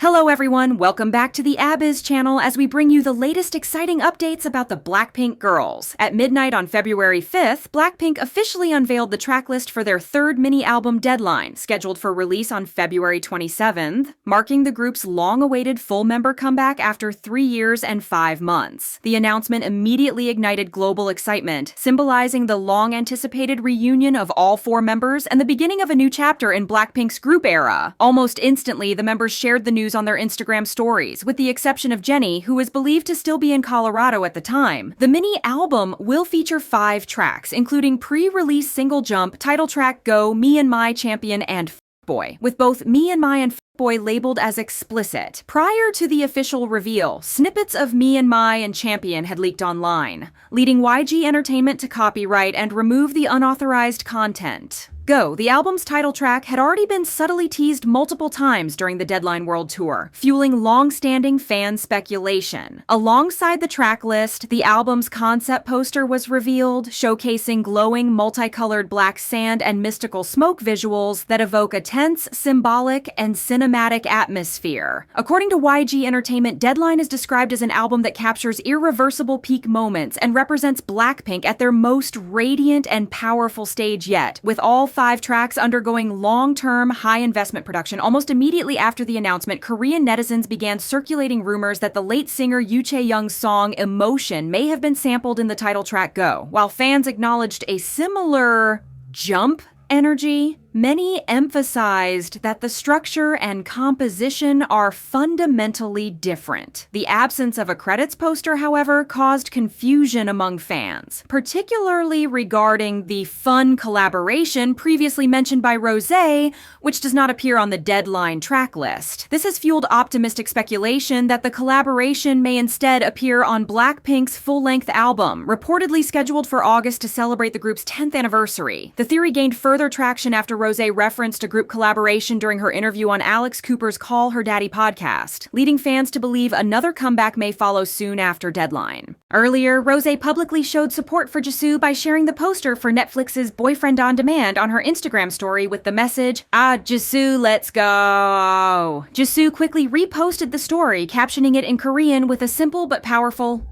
Hello everyone, welcome back to the ABIZ channel as we bring you the latest exciting updates about the Blackpink girls. At midnight on February 5th, Blackpink officially unveiled the tracklist for their third mini-album Deadline, scheduled for release on February 27th, marking the group's long-awaited full-member comeback after 3 years and 5 months. The announcement immediately ignited global excitement, symbolizing the long-anticipated reunion of all 4 members and the beginning of a new chapter in Blackpink's group era. Almost instantly, the members shared the news on their Instagram stories, with the exception of Jennie, who is believed to still be in Colorado at the time. The mini-album will feature 5 tracks, including pre-release single Jump, title track Go, Me and My, Champion, and Fxxxboy, with both Me and My and Fxxxboy labeled as explicit. Prior to the official reveal, snippets of Me and My and Champion had leaked online, leading YG Entertainment to copyright and remove the unauthorized content. Go, the album's title track, had already been subtly teased multiple times during the Deadline World Tour, fueling long-standing fan speculation. Alongside the track list, the album's concept poster was revealed, showcasing glowing, multicolored black sand and mystical smoke visuals that evoke a tense, symbolic, and cinematic atmosphere. According to YG Entertainment, Deadline is described as an album that captures irreversible peak moments and represents Blackpink at their most radiant and powerful stage yet, with all 5 tracks undergoing long-term, high-investment production. Almost immediately after the announcement, Korean netizens began circulating rumors that the late singer Yoo Chae-young's song Emotion may have been sampled in the title track Go. While fans acknowledged a similar jump energy, many emphasized that the structure and composition are fundamentally different. The absence of a credits poster, however, caused confusion among fans, particularly regarding the fun collaboration previously mentioned by Rosé, which does not appear on the Deadline track list. This has fueled optimistic speculation that the collaboration may instead appear on Blackpink's full-length album, reportedly scheduled for August to celebrate the group's 10th anniversary. The theory gained further traction after Rosé referenced a group collaboration during her interview on Alex Cooper's Call Her Daddy podcast, leading fans to believe another comeback may follow soon after Deadline. Earlier, Rosé publicly showed support for Jisoo by sharing the poster for Netflix's Boyfriend on Demand on her Instagram story with the message, "Ah, Jisoo, let's go." Jisoo quickly reposted the story, captioning it in Korean with a simple but powerful,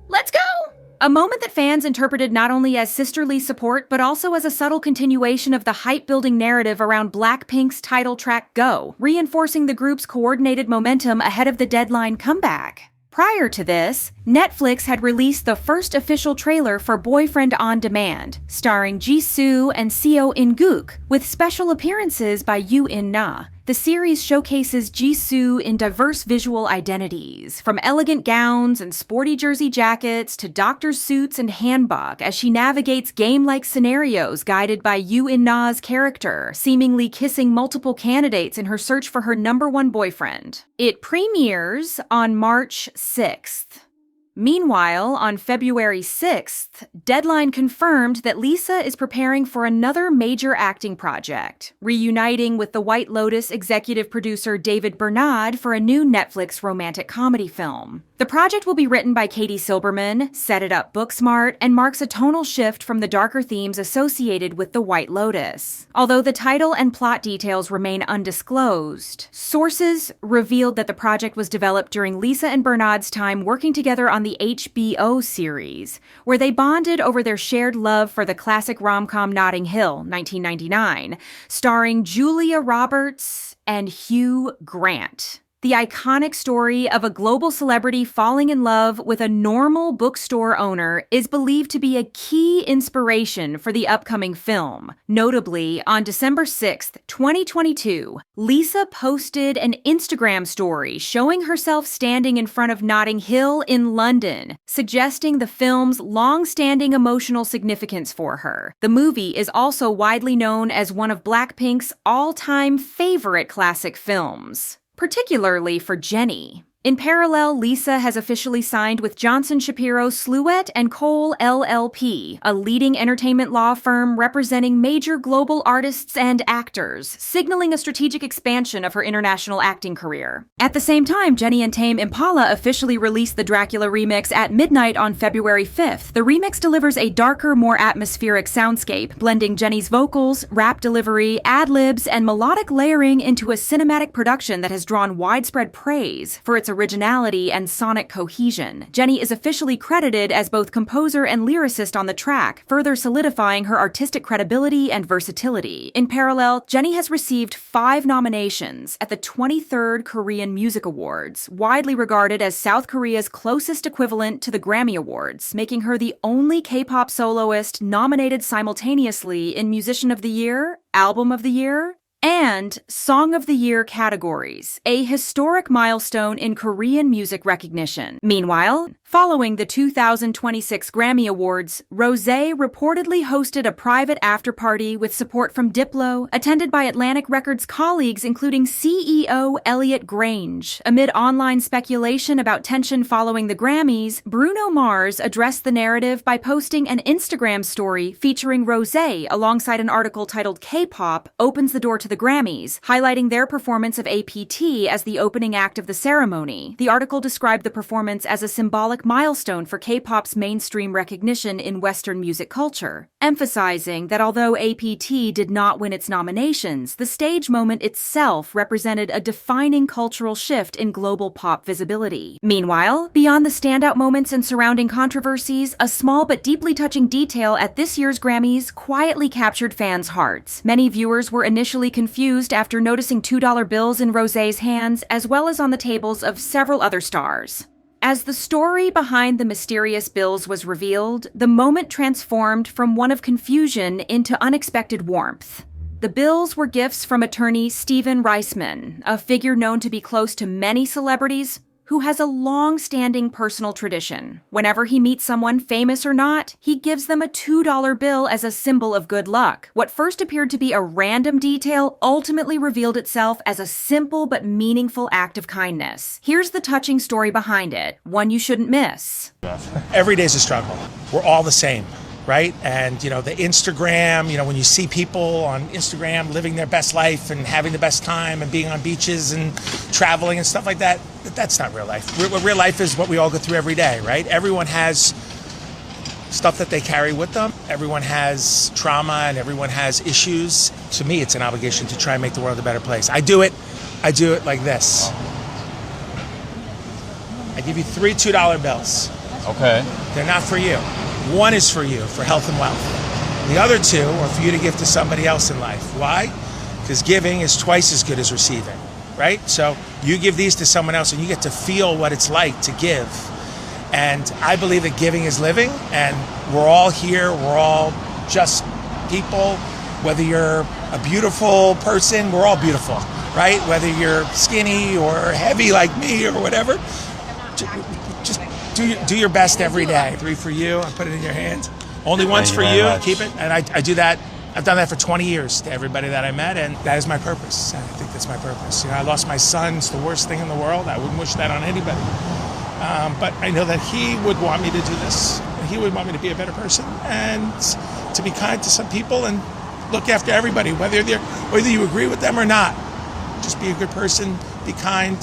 "Let's go!" A moment that fans interpreted not only as sisterly support, but also as a subtle continuation of the hype-building narrative around Blackpink's title track Go, reinforcing the group's coordinated momentum ahead of the Deadline comeback. Prior to this, Netflix had released the first official trailer for Boyfriend on Demand, starring Jisoo and Seo In-guk, with special appearances by Yoo In-na. The series showcases Jisoo in diverse visual identities, from elegant gowns and sporty jersey jackets to doctor suits and hanbok, as she navigates game-like scenarios guided by Yoo In-na's character, seemingly kissing multiple candidates in her search for her #1 boyfriend. It premieres on March 6th. Meanwhile, on February 6th, Deadline confirmed that Lisa is preparing for another major acting project, reuniting with the White Lotus executive producer David Bernard for a new Netflix romantic comedy film. The project will be written by Katie Silberman, set it up Booksmart, and marks a tonal shift from the darker themes associated with the White Lotus. Although the title and plot details remain undisclosed, sources revealed that the project was developed during Lisa and Bernard's time working together on the HBO series, where they bonded over their shared love for the classic rom-com Notting Hill, 1999, starring Julia Roberts and Hugh Grant. The iconic story of a global celebrity falling in love with a normal bookstore owner is believed to be a key inspiration for the upcoming film. Notably, on December 6th, 2022, Lisa posted an Instagram story showing herself standing in front of Notting Hill in London, suggesting the film's long-standing emotional significance for her. The movie is also widely known as one of Blackpink's all-time favorite classic films, particularly for Jennie. In parallel, Lisa has officially signed with Johnson Shapiro Sluett and Cole LLP, a leading entertainment law firm representing major global artists and actors, signaling a strategic expansion of her international acting career. At the same time, Jennie and Tame Impala officially released the Dracula remix at midnight on February 5th. The remix delivers a darker, more atmospheric soundscape, blending Jennie's vocals, rap delivery, ad-libs, and melodic layering into a cinematic production that has drawn widespread praise for its originality and sonic cohesion. Jennie is officially credited as both composer and lyricist on the track, further solidifying her artistic credibility and versatility. In parallel, Jennie has received 5 nominations at the 23rd Korean Music Awards, widely regarded as South Korea's closest equivalent to the Grammy Awards, making her the only K-pop soloist nominated simultaneously in Musician of the Year, Album of the Year, and Song of the Year categories, a historic milestone in Korean music recognition. Meanwhile, following the 2026 Grammy Awards, Rosé reportedly hosted a private after-party with support from Diplo, attended by Atlantic Records colleagues including CEO Elliot Grange. Amid online speculation about tension following the Grammys, Bruno Mars addressed the narrative by posting an Instagram story featuring Rosé alongside an article titled K-Pop Opens the Door to the Grammys, highlighting their performance of APT as the opening act of the ceremony. The article described the performance as a symbolic milestone for K-pop's mainstream recognition in Western music culture, emphasizing that although APT did not win its nominations, the stage moment itself represented a defining cultural shift in global pop visibility. Meanwhile, beyond the standout moments and surrounding controversies, a small but deeply touching detail at this year's Grammys quietly captured fans' hearts. Many viewers were initially confused after noticing $2 bills in Rosé's hands, as well as on the tables of several other stars. As the story behind the mysterious bills was revealed, the moment transformed from one of confusion into unexpected warmth. The bills were gifts from attorney Stephen Reisman, a figure known to be close to many celebrities, who has a long-standing personal tradition. Whenever he meets someone, famous or not, he gives them a $2 bill as a symbol of good luck. What first appeared to be a random detail ultimately revealed itself as a simple but meaningful act of kindness. Here's the touching story behind it, one you shouldn't miss. Every day's a struggle. We're all the same, right? And, the Instagram, when you see people on Instagram living their best life and having the best time and being on beaches and traveling and stuff like that, that's not real life. Real life is what we all go through every day, right? Everyone has stuff that they carry with them. Everyone has trauma and everyone has issues. To me, it's an obligation to try and make the world a better place. I do it like this. I give you 3 $2 bills. Okay. They're not for you. One is for you, for health and wealth. The other 2 are for you to give to somebody else in life. Why? Because giving is twice as good as receiving, right? So you give these to someone else and you get to feel what it's like to give. And I believe that giving is living, and we're all here, we're all just people. Whether you're a beautiful person, we're all beautiful, right? Whether you're skinny or heavy like me or whatever, just do your best every day. 3 for you, I put it in your hands. Only once for you, keep it. And I do that. I've done that for 20 years to everybody that I met, and that is my purpose. I think that's my purpose. I lost my son. It's the worst thing in the world. I wouldn't wish that on anybody. But I know that he would want me to do this. He would want me to be a better person and to be kind to some people and look after everybody, whether you agree with them or not. Just be a good person, be kind,